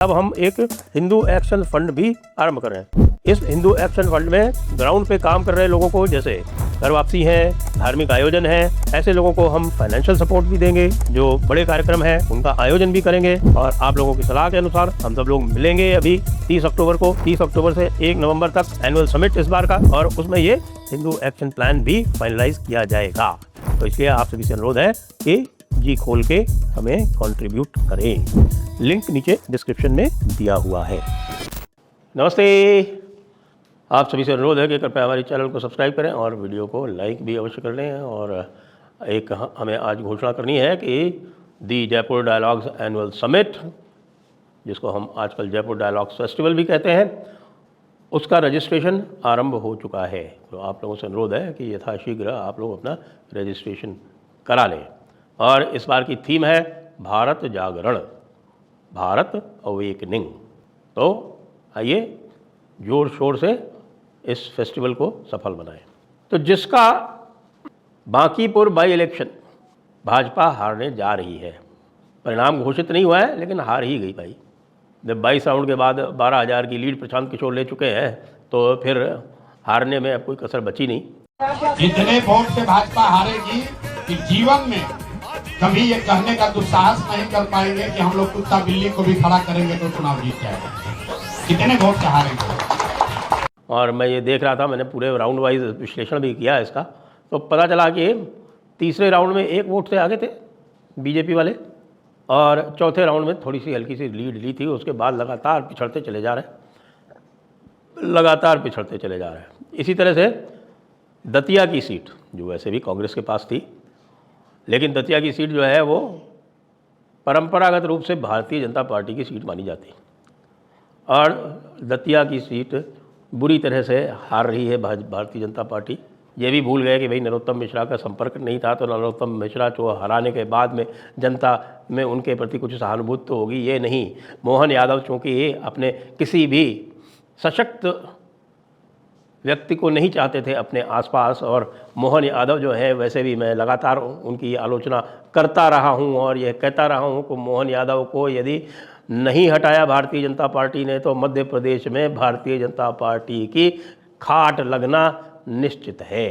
अब हम एक हिंदू एक्शन फंड भी आरंभ कर रहे हैं। इस हिंदू एक्शन फंड में ग्राउंड पे काम कर रहे लोगों को, जैसे घर वापसी है, धार्मिक आयोजन है, ऐसे लोगों को हम फाइनेंशियल सपोर्ट भी देंगे। जो बड़े कार्यक्रम है उनका आयोजन भी करेंगे और आप लोगों की सलाह के अनुसार हम सब लोग मिलेंगे अभी 30 अक्टूबर को। 30 अक्टूबर से 1 नवंबर तक एनुअल समिट इस बार का, और उसमें ये हिंदू एक्शन प्लान भी फाइनलाइज किया जाएगा। तो इसलिए आप सभी से अनुरोध है कि जी खोल के हमें कंट्रीब्यूट करें। लिंक नीचे डिस्क्रिप्शन में दिया हुआ है। नमस्ते, आप सभी से अनुरोध है कि कृपया हमारे चैनल को सब्सक्राइब करें और वीडियो को लाइक भी अवश्य कर लें। और एक हमें आज घोषणा करनी है कि दी जयपुर डायलॉग्स एनुअल समिट, जिसको हम आजकल जयपुर डायलॉग्स फेस्टिवल भी कहते हैं, उसका रजिस्ट्रेशन आरंभ हो चुका है। तो आप लोगों से अनुरोध है कि यथाशीघ्र आप लोग अपना रजिस्ट्रेशन करा लें। और इस बार की थीम है भारत जागरण, भारत अवेकनिंग। तो आइए जोर शोर से इस फेस्टिवल को सफल बनाएं। तो जिसका बांकीपुर बाई इलेक्शन भाजपा हारने जा रही है, परिणाम घोषित नहीं हुआ है लेकिन हार ही गई भाई। जब 22 राउंड के बाद 12,000 की लीड प्रशांत किशोर ले चुके हैं तो फिर हारने में अब कोई कसर बची नहीं। इतने वोट से भाजपा हारेगी कि जीवन में कभी ये कहने का दुस्साहस नहीं कर पाएंगे कि हम लोग कुत्ता बिल्ली को भी खड़ा करेंगे तो चुनाव जीत जाएगा। कितने वोट से हारेंगे। और मैं ये देख रहा था, मैंने पूरे राउंड वाइज विश्लेषण भी किया इसका, तो पता चला कि तीसरे राउंड में 1 वोट से आगे थे बीजेपी वाले, और चौथे राउंड में थोड़ी सी हल्की सी लीड ली थी। उसके बाद लगातार पिछड़ते चले जा रहे हैं। इसी तरह से दतिया की सीट, जो वैसे भी कांग्रेस के पास थी, लेकिन दतिया की सीट जो है वो परंपरागत रूप से भारतीय जनता पार्टी की सीट मानी जाती है, और दतिया की सीट बुरी तरह से हार रही है भारतीय जनता पार्टी। ये भी भूल गए कि भाई नरोत्तम मिश्रा का संपर्क नहीं था, तो नरोत्तम मिश्रा को हराने के बाद में जनता में उनके प्रति कुछ सहानुभूति तो होगी, ये नहीं। मोहन यादव चूँकि ये अपने किसी भी सशक्त व्यक्ति को नहीं चाहते थे अपने आसपास, और मोहन यादव जो है, वैसे भी मैं लगातार उनकी आलोचना करता रहा हूं और यह कहता रहा हूं कि मोहन यादव को यदि नहीं हटाया भारतीय जनता पार्टी ने तो मध्य प्रदेश में भारतीय जनता पार्टी की खाट लगना निश्चित है।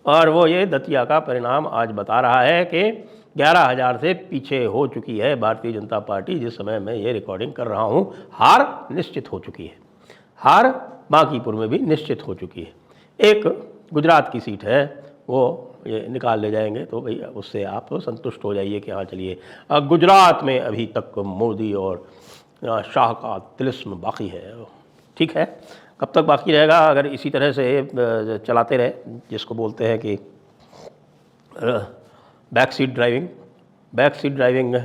और वो ये दतिया का परिणाम आज बता रहा है कि 11,000 से पीछे हो चुकी है भारतीय जनता पार्टी। जिस समय मैं ये रिकॉर्डिंग कर रहा हूँ हार निश्चित हो चुकी है, हार बांकीपुर में भी निश्चित हो चुकी है। एक गुजरात की सीट है, वो ये निकाल ले जाएंगे तो भाई उससे आप तो संतुष्ट हो जाइए कि हाँ चलिए, गुजरात में अभी तक मोदी और शाह का तिलिस्म बाकी है। ठीक है, कब तक बाकी रहेगा अगर इसी तरह से चलाते रहे, जिसको बोलते हैं कि बैक सीट ड्राइविंग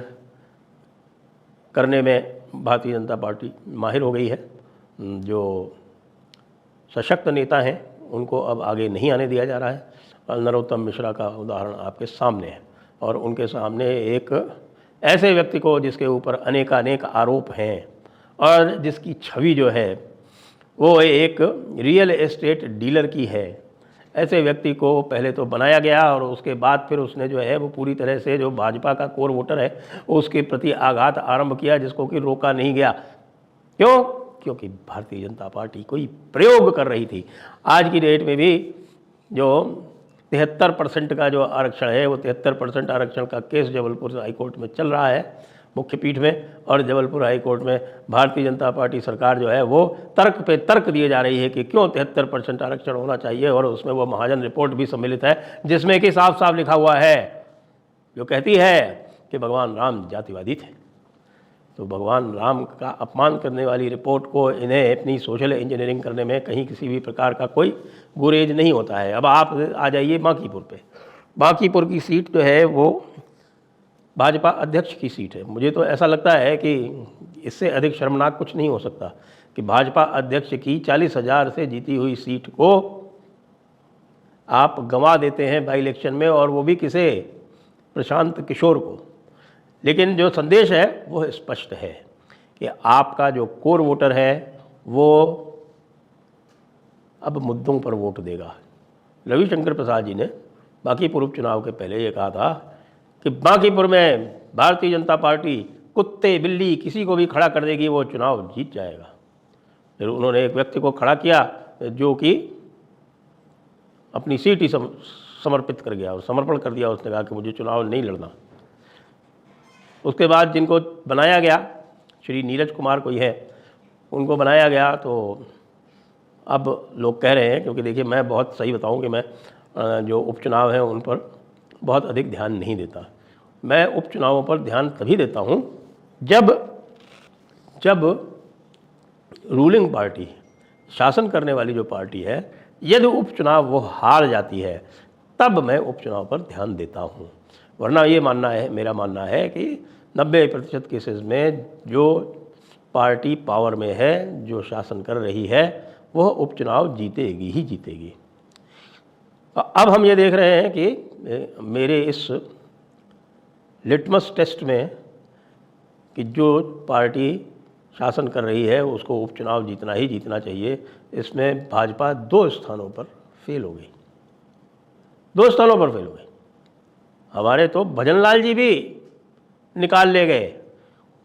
करने में भारतीय जनता पार्टी माहिर हो गई है। जो सशक्त नेता हैं उनको अब आगे नहीं आने दिया जा रहा है। नरोत्तम मिश्रा का उदाहरण आपके सामने है, और उनके सामने एक ऐसे व्यक्ति को जिसके ऊपर अनेकानेक आरोप हैं और जिसकी छवि जो है वो एक रियल एस्टेट डीलर की है, ऐसे व्यक्ति को पहले तो बनाया गया और उसके बाद फिर उसने जो है वो पूरी तरह से जो भाजपा का कोर वोटर है उसके प्रति आघात आरंभ किया, जिसको कि रोका नहीं गया। क्यों? क्योंकि भारतीय जनता पार्टी कोई प्रयोग कर रही थी। आज की डेट में भी जो 73% का जो आरक्षण है, वो 73% आरक्षण का केस जबलपुर हाईकोर्ट में चल रहा है, मुख्य पीठ में। और जबलपुर हाईकोर्ट में भारतीय जनता पार्टी सरकार जो है वो तर्क पे तर्क दिए जा रही है कि क्यों 73% आरक्षण होना चाहिए, और उसमें वो महाजन रिपोर्ट भी सम्मिलित है जिसमें कि साफ साफ लिखा हुआ है, जो कहती है कि भगवान राम जातिवादी थे। तो भगवान राम का अपमान करने वाली रिपोर्ट को इन्हें अपनी सोशल इंजीनियरिंग करने में कहीं किसी भी प्रकार का कोई गुरेज नहीं होता है। अब आप आ जाइए बांकीपुर पे। बांकीपुर की सीट जो है वो भाजपा अध्यक्ष की सीट है। मुझे तो ऐसा लगता है कि इससे अधिक शर्मनाक कुछ नहीं हो सकता कि भाजपा अध्यक्ष की 40,000 से जीती हुई सीट को आप गंवा देते हैं बाई इलेक्शन में, और वो भी किसे? प्रशांत किशोर को। लेकिन जो संदेश है वो स्पष्ट है कि आपका जो कोर वोटर है वो अब मुद्दों पर वोट देगा। रविशंकर प्रसाद जी ने बांकीपुर उपचुनाव के पहले ये कहा था कि बांकीपुर में भारतीय जनता पार्टी कुत्ते बिल्ली किसी को भी खड़ा कर देगी वो चुनाव जीत जाएगा। फिर उन्होंने एक व्यक्ति को खड़ा किया जो कि अपनी सीट ही समर्पित कर गया और समर्पण कर दिया, उसने कहा कि मुझे चुनाव नहीं लड़ना। उसके बाद जिनको बनाया गया, श्री नीरज कुमार कोई है, उनको बनाया गया। तो अब लोग कह रहे हैं, क्योंकि देखिए मैं बहुत सही बताऊं कि मैं जो उपचुनाव हैं उन पर बहुत अधिक ध्यान नहीं देता। मैं उपचुनावों पर ध्यान तभी देता हूं जब रूलिंग पार्टी, शासन करने वाली जो पार्टी है, यदि उपचुनाव वो हार जाती है तब मैं उपचुनाव पर ध्यान देता हूं। वरना ये मानना है, मेरा मानना है कि 90% केसेस में जो पार्टी पावर में है, जो शासन कर रही है, वह उपचुनाव जीतेगी ही जीतेगी। अब हम ये देख रहे हैं कि मेरे इस लिटमस टेस्ट में कि जो पार्टी शासन कर रही है उसको उपचुनाव जीतना ही जीतना चाहिए, इसमें भाजपा 2 स्थानों पर फेल हो गई, 2 स्थानों पर फेल हो गई। हमारे तो भजनलाल जी भी निकाल ले गए,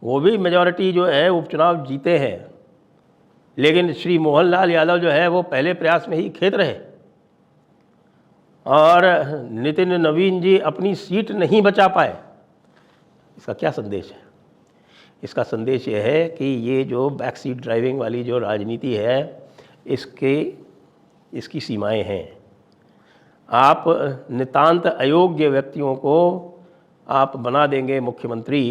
वो भी मेजॉरिटी जो है उपचुनाव जीते हैं, लेकिन श्री मोहनलाल यादव जो है वो पहले प्रयास में ही खेत रहे और नितिन नवीन जी अपनी सीट नहीं बचा पाए। इसका क्या संदेश है? इसका संदेश ये है कि ये जो बैक सीट ड्राइविंग वाली जो राजनीति है, इसकी सीमाएं हैं। आप नितांत अयोग्य व्यक्तियों को आप बना देंगे मुख्यमंत्री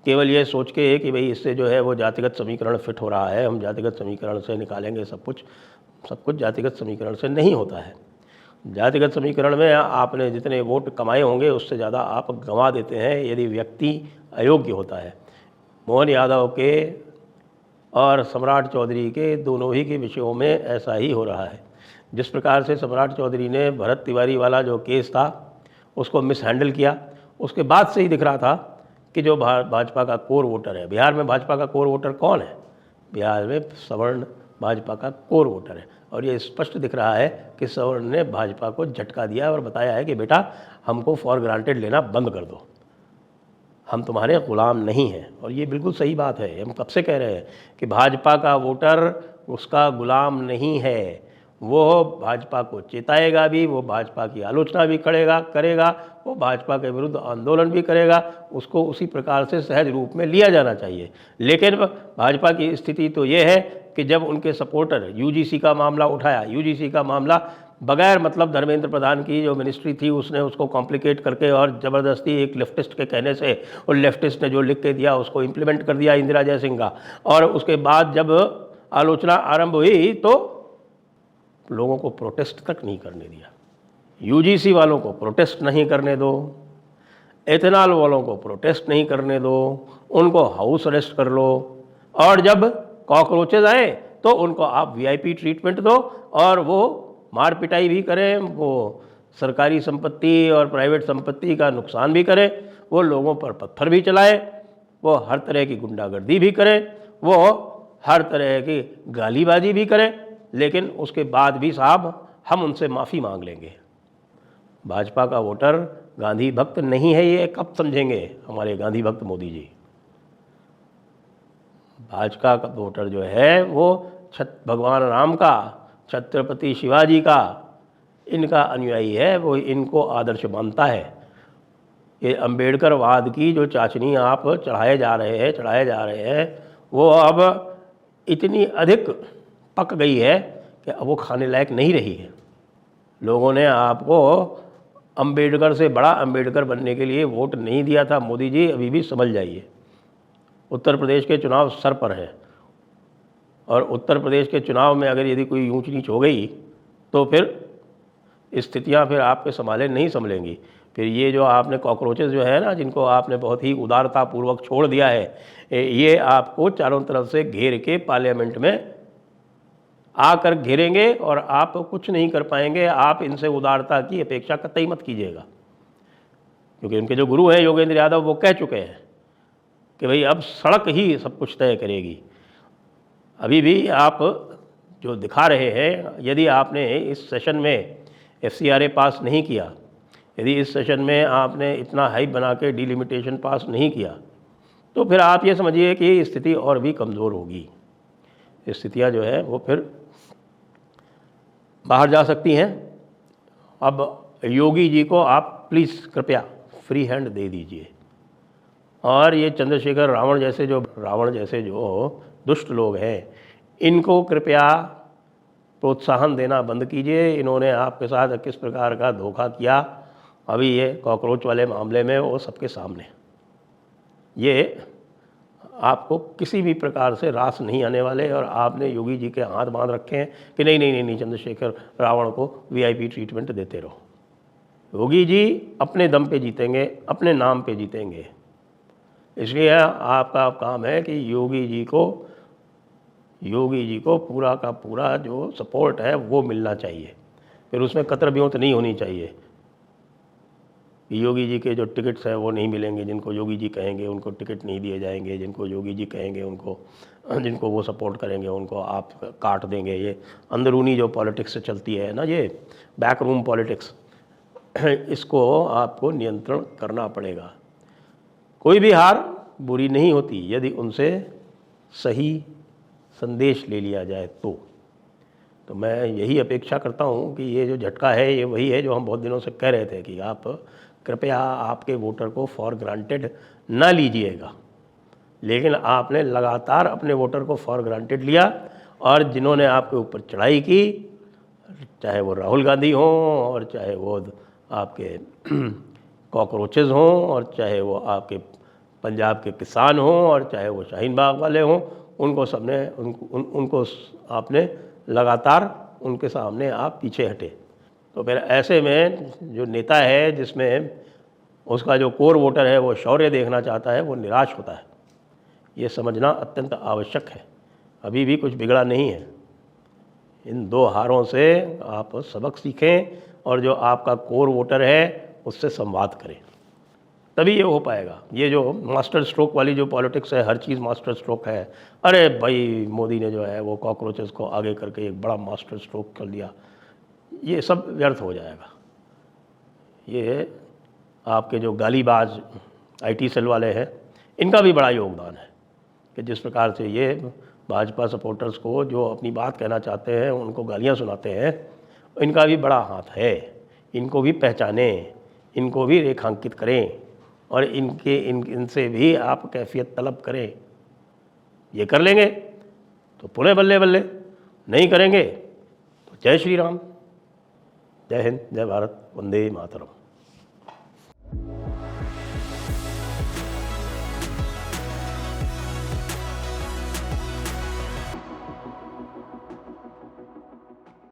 केवल ये सोच के कि भाई इससे जो है वो जातिगत समीकरण फिट हो रहा है, हम जातिगत समीकरण से निकालेंगे सब कुछ जातिगत समीकरण से नहीं होता है। जातिगत समीकरण में आपने जितने वोट कमाए होंगे उससे ज़्यादा आप गंवा देते हैं यदि व्यक्ति अयोग्य होता है। मोहन यादव के और सम्राट चौधरी के दोनों ही के विषयों में ऐसा ही हो रहा है। जिस प्रकार से सम्राट चौधरी ने भरत तिवारी वाला जो केस था उसको मिस हैंडल किया, उसके बाद से ही दिख रहा था कि जो भाजपा का कोर वोटर है, बिहार में भाजपा का कोर वोटर कौन है? बिहार में सवर्ण भाजपा का कोर वोटर है। और ये स्पष्ट दिख रहा है कि सवर्ण ने भाजपा को झटका दिया और बताया है कि बेटा हमको फॉर ग्रांटेड लेना बंद कर दो, हम तुम्हारे गुलाम नहीं हैं। और ये बिल्कुल सही बात है, हम कब से कह रहे हैं कि भाजपा का वोटर उसका गुलाम नहीं है, वो भाजपा को चेताएगा भी, वो भाजपा की आलोचना भी करेगा, वो भाजपा के विरुद्ध आंदोलन भी करेगा, उसको उसी प्रकार से सहज रूप में लिया जाना चाहिए। लेकिन भाजपा की स्थिति तो ये है कि जब उनके सपोर्टर यूजीसी का मामला उठाया, यूजीसी का मामला बगैर मतलब धर्मेंद्र प्रधान की जो मिनिस्ट्री थी उसने उसको कॉम्प्लिकेट करके और ज़बरदस्ती एक लेफ्टिस्ट के कहने से, और लेफ्टिस्ट ने जो लिख के दिया उसको इम्प्लीमेंट कर दिया इंदिरा जयसिंह का। और उसके बाद जब आलोचना आरंभ हुई तो लोगों को प्रोटेस्ट तक नहीं करने दिया। यूजीसी वालों को प्रोटेस्ट नहीं करने दो, एथेनॉल वालों को प्रोटेस्ट नहीं करने दो, उनको हाउस अरेस्ट कर लो, और जब कॉकरोचेज आए तो उनको आप वीआईपी ट्रीटमेंट दो और वो मार पिटाई भी करें, वो सरकारी संपत्ति और प्राइवेट संपत्ति का नुकसान भी करें, वो लोगों पर पत्थर भी चलाए, वो हर तरह की गुंडागर्दी भी करें, वो हर तरह की गालीबाजी भी करें, लेकिन उसके बाद भी साहब हम उनसे माफ़ी मांग लेंगे। भाजपा का वोटर गांधी भक्त नहीं है, ये कब समझेंगे हमारे गांधी भक्त मोदी जी? भाजपा का वोटर जो है वो भगवान राम का, छत्रपति शिवाजी का, इनका अनुयायी है, वो इनको आदर्श मानता है। ये अंबेडकरवाद की जो चाशनी आप चढ़ाए जा रहे हैं वो अब इतनी अधिक पक गई है कि अब वो खाने लायक नहीं रही है। लोगों ने आपको अंबेडकर से बड़ा अंबेडकर बनने के लिए वोट नहीं दिया था। मोदी जी अभी भी समझ जाइए, उत्तर प्रदेश के चुनाव सर पर है और उत्तर प्रदेश के चुनाव में अगर यदि कोई ऊंच नीच हो गई तो फिर स्थितियां फिर आपके संभाले नहीं संभलेंगी। फिर ये जो आपने कॉकरोचेस जो है ना, जिनको आपने बहुत ही उदारतापूर्वक छोड़ दिया है, ये आपको चारों तरफ से घेर के पार्लियामेंट में आकर घेरेंगे और आप कुछ नहीं कर पाएंगे। आप इनसे उदारता की अपेक्षा कतई मत कीजिएगा, क्योंकि उनके जो गुरु हैं योगेंद्र यादव वो कह चुके हैं कि भाई अब सड़क ही सब कुछ तय करेगी। अभी भी आप जो दिखा रहे हैं, यदि आपने इस सेशन में FCRA पास नहीं किया, यदि इस सेशन में आपने इतना हाइप बना के डिलिमिटेशन पास नहीं किया, तो फिर आप ये समझिए कि स्थिति और भी कमज़ोर होगी। स्थितियाँ जो है वो फिर बाहर जा सकती हैं। अब योगी जी को आप प्लीज़ कृपया फ्री हैंड दे दीजिए, और ये चंद्रशेखर रावण जैसे जो दुष्ट लोग हैं, इनको कृपया प्रोत्साहन देना बंद कीजिए। इन्होंने आपके साथ किस प्रकार का धोखा किया, अभी ये कॉकरोच वाले मामले में वो सबके सामने। ये आपको किसी भी प्रकार से रास नहीं आने वाले, और आपने योगी जी के हाथ बांध रखे हैं कि नहीं नहीं नहीं नहीं, चंद्रशेखर रावण को वीआईपी ट्रीटमेंट देते रहो। योगी जी अपने दम पे जीतेंगे, अपने नाम पे जीतेंगे। इसलिए आपका काम है कि योगी जी को पूरा का पूरा जो सपोर्ट है वो मिलना चाहिए। फिर उसमें कतर ब्योंत नहीं होनी चाहिए कि योगी जी के जो टिकट्स हैं वो नहीं मिलेंगे, जिनको योगी जी कहेंगे उनको टिकट नहीं दिए जाएंगे, जिनको योगी जी कहेंगे जिनको वो सपोर्ट करेंगे उनको आप काट देंगे। ये अंदरूनी जो पॉलिटिक्स चलती है ना, ये बैक रूम पॉलिटिक्स, इसको आपको नियंत्रण करना पड़ेगा। कोई भी हार बुरी नहीं होती यदि उनसे सही संदेश ले लिया जाए तो मैं यही अपेक्षा करता हूँ कि ये जो झटका है ये वही है जो हम बहुत दिनों से कह रहे थे कि आप कृपया आपके वोटर को फॉर ग्रांटेड ना लीजिएगा। लेकिन आपने लगातार अपने वोटर को फॉर ग्रांटेड लिया, और जिन्होंने आपके ऊपर चढ़ाई की, चाहे वो राहुल गांधी हों, और चाहे वो आपके कॉकरोचेज़ हों, और चाहे वो आपके पंजाब के किसान हों, और चाहे वो शाहीन बाग वाले हों, उनको आपने लगातार उनके सामने आप पीछे हटे। तो फिर ऐसे में जो नेता है जिसमें उसका जो कोर वोटर है वो शौर्य देखना चाहता है, वो निराश होता है। ये समझना अत्यंत आवश्यक है। अभी भी कुछ बिगड़ा नहीं है। इन 2 हारों से आप सबक सीखें, और जो आपका कोर वोटर है उससे संवाद करें, तभी ये हो पाएगा। ये जो मास्टर स्ट्रोक वाली जो पॉलिटिक्स है, हर चीज़ मास्टर स्ट्रोक है। अरे भाई मोदी ने जो है वो कॉकरोचेस को आगे करके एक बड़ा मास्टर स्ट्रोक कर दिया, ये सब व्यर्थ हो जाएगा। ये आपके जो गालीबाज IT सेल वाले हैं, इनका भी बड़ा योगदान है कि जिस प्रकार से ये भाजपा सपोर्टर्स को जो अपनी बात कहना चाहते हैं उनको गालियां सुनाते हैं, इनका भी बड़ा हाथ है। इनको भी पहचानें, इनको भी रेखांकित करें, और इनसे भी आप कैफियत तलब करें। ये कर लेंगे तो पुणे बल्ले बल्ले, नहीं करेंगे तो जय श्री राम, जय हिंद, जय भारत, वंदे मातरम।